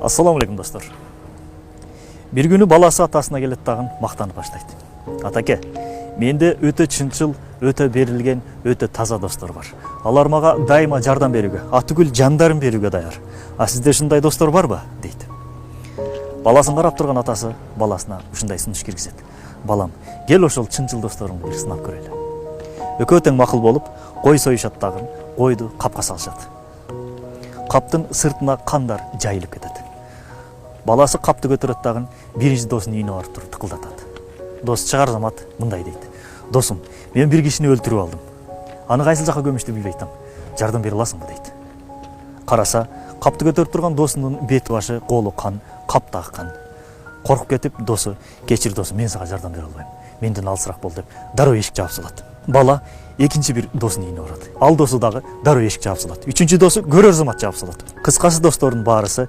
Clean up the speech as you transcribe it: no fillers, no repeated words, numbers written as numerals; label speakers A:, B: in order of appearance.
A: Ассаламу алейкум достор. Бир күнү баласы атасына келет дагы мактанып баштайт. Атаке, менде өтө чынчыл, өтө берилген, өтө таза достор бар. Алар мага дайыма жардам берүүгө, атүгүл жандарын берүүгө даяр. А сизде ушундай достор барбы? Дейт. Баласын карап турган атасы баласына ушундай сунуш киргизет. Балам, кел ошол чынчыл досторуңду бир сынап көрөлү. Экөө тең макул болуп, кой союшат дагы, койду капка салышат. Каптын сыртына кандар жайылып кетет. Баласы капты көтөрөт дагы биринчи досунун үйүнө барып туруп тыкылдатат. Дос чыгар замат мындай дейт. Досум, мен бир кишини өлтүрүп алдым. Аны кайсыл жака көмүштү билбей атам. Жардам бере аласыңбы дейт. Караса, капты көтөрүп турган досунун бети башы, колу кан, капта аккан. Коркуп кетип, досу, кечир досум, мен сага жардам бере албайм. Менден алысыраак бол деп, дароо эшик жаап салат. Бала экинчи бир досунун үйүнө барат. Ал досу дагы дароо эшик жаап салат. Үчүнчү досу көрөр замат жаап салат. Кыскасы достордун баарысы